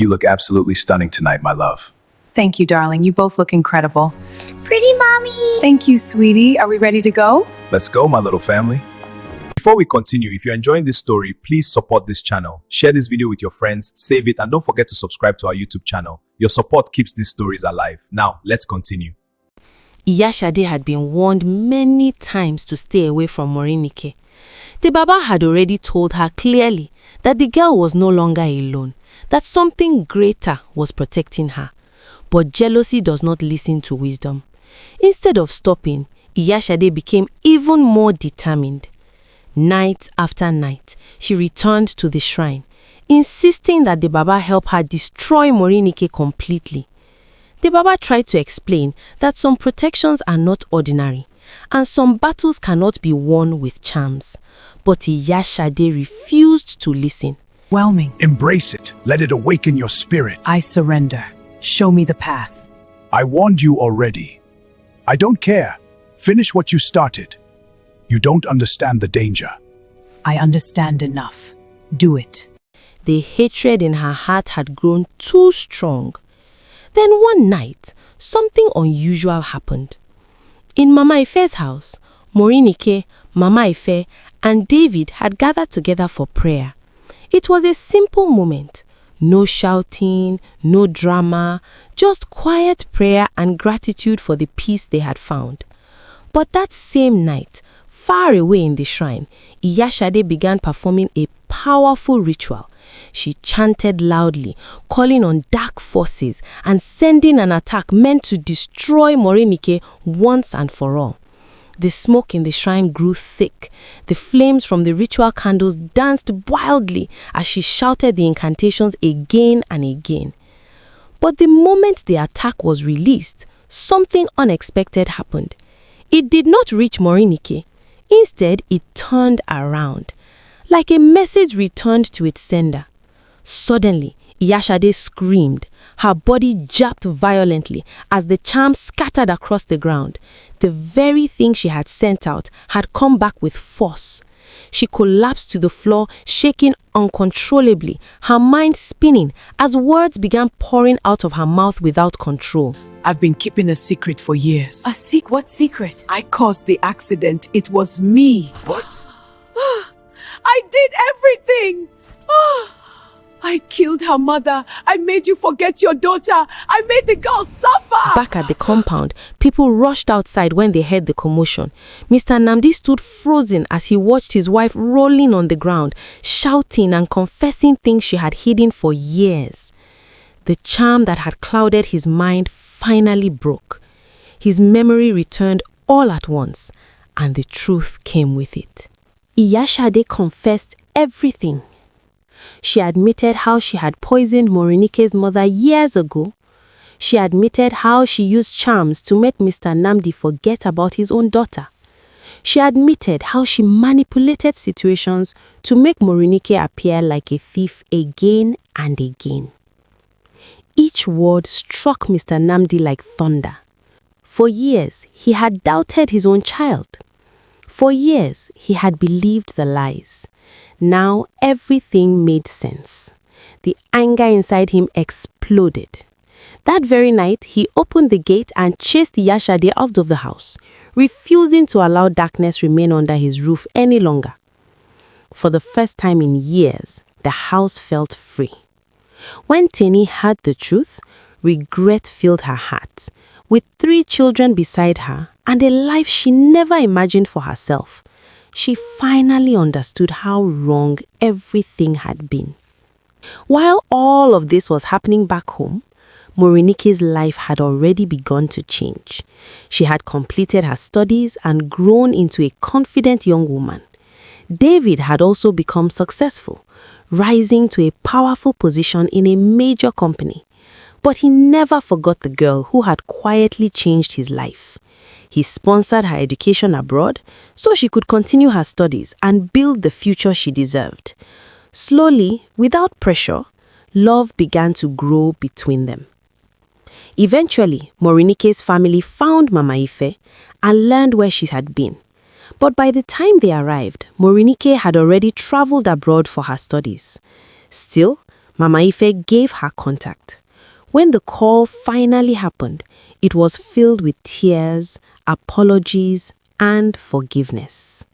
You look absolutely stunning tonight, my love. Thank you, darling. You both look incredible. Pretty mommy. Thank you, sweetie. Are we ready to go? Let's go, my little family. Before we continue, if you're enjoying this story, please support this channel. Share this video with your friends, save it, and don't forget to subscribe to our YouTube channel. Your support keeps these stories alive. Now, let's continue. Iyashade had been warned many times to stay away from Morinike. The Baba had already told her clearly that the girl was no longer alone, that something greater was protecting her. But jealousy does not listen to wisdom. Instead of stopping, Iyashade became even more determined. Night after night, she returned to the shrine, insisting that the Baba help her destroy Morinike completely. The Baba tried to explain that some protections are not ordinary, and some battles cannot be won with charms. But Iyashade refused to listen. Whelming, Embrace it. Let it awaken your spirit. I surrender. Show me the path. I warned you already. I don't care. Finish what you started. You don't understand the danger. I understand enough. Do it. The hatred in her heart had grown too strong. Then one night, something unusual happened. In Mama Ife's house, Morinike, Mama Ife, and David had gathered together for prayer. It was a simple moment. No shouting, no drama, just quiet prayer and gratitude for the peace they had found. But that same night, far away in the shrine, Iyashade began performing a powerful ritual. She chanted loudly, calling on dark forces and sending an attack meant to destroy Morinike once and for all. The smoke in the shrine grew thick. The flames from the ritual candles danced wildly as she shouted the incantations again and again. But the moment the attack was released, something unexpected happened. It did not reach Morinike. Instead, it turned around. Like a message returned to its sender. Suddenly, Iyashade screamed. Her body jabbed violently as the charm scattered across the ground. The very thing she had sent out had come back with force. She collapsed to the floor, shaking uncontrollably, her mind spinning as words began pouring out of her mouth without control. I've been keeping a secret for years. What secret? I caused the accident. It was me. What? I did everything. I killed her mother. I made you forget your daughter. I made the girl suffer. Back at the compound, people rushed outside when they heard the commotion. Mr. Namdi stood frozen as he watched his wife rolling on the ground, shouting and confessing things she had hidden for years. The charm that had clouded his mind finally broke. His memory returned all at once, and the truth came with it. Iyashade confessed everything. She admitted how she had poisoned Morinike's mother years ago. She admitted how she used charms to make Mr. Namdi forget about his own daughter. She admitted how she manipulated situations to make Morinike appear like a thief again and again. Each word struck Mr. Namdi like thunder. For years, he had doubted his own child. For years, he had believed the lies. Now, everything made sense. The anger inside him exploded. That very night, he opened the gate and chased Iyashade out of the house, refusing to allow darkness remain under his roof any longer. For the first time in years, the house felt free. When Teni heard the truth, regret filled her heart. With 3 children beside her and a life she never imagined for herself, she finally understood how wrong everything had been. While all of this was happening back home, Morinike's life had already begun to change. She had completed her studies and grown into a confident young woman. David had also become successful, rising to a powerful position in a major company. But he never forgot the girl who had quietly changed his life. He sponsored her education abroad so she could continue her studies and build the future she deserved. Slowly, without pressure, love began to grow between them. Eventually, Morinike's family found Mama Ife and learned where she had been. But by the time they arrived, Morinike had already traveled abroad for her studies. Still, Mama Ife gave her contact. When the call finally happened, it was filled with tears, apologies, and forgiveness.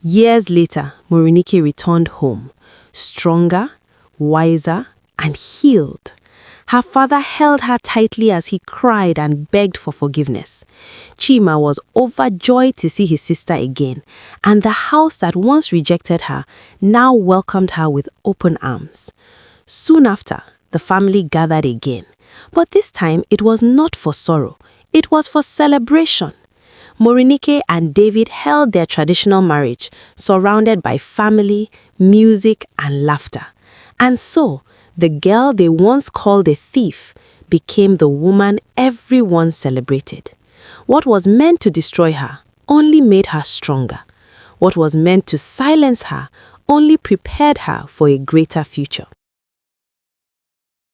Years later, Morinike returned home, stronger, wiser, and healed. Her father held her tightly as he cried and begged for forgiveness. Chima was overjoyed to see his sister again, and the house that once rejected her now welcomed her with open arms. Soon after, the family gathered again, but this time it was not for sorrow, it was for celebration. Morinike and David held their traditional marriage, surrounded by family, music, and laughter. And so, the girl they once called a thief became the woman everyone celebrated. What was meant to destroy her only made her stronger. What was meant to silence her only prepared her for a greater future.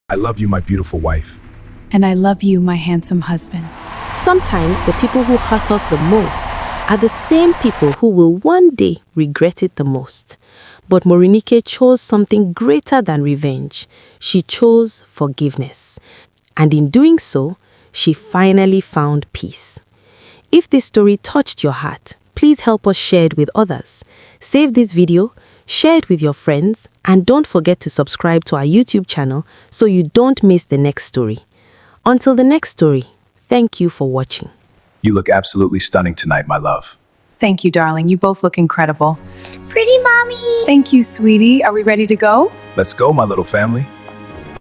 I love you, my beautiful wife. And I love you, my handsome husband. Sometimes the people who hurt us the most are the same people who will one day regret it the most. But Morinike chose something greater than revenge. She chose forgiveness. And in doing so, she finally found peace. If this story touched your heart, please help us share it with others. Save this video, share it with your friends, and don't forget to subscribe to our YouTube channel so you don't miss the next story. Until the next story, thank you for watching. You look absolutely stunning tonight, my love. Thank you, darling. You both look incredible. Pretty mommy. Thank you, sweetie. Are we ready to go? Let's go, my little family.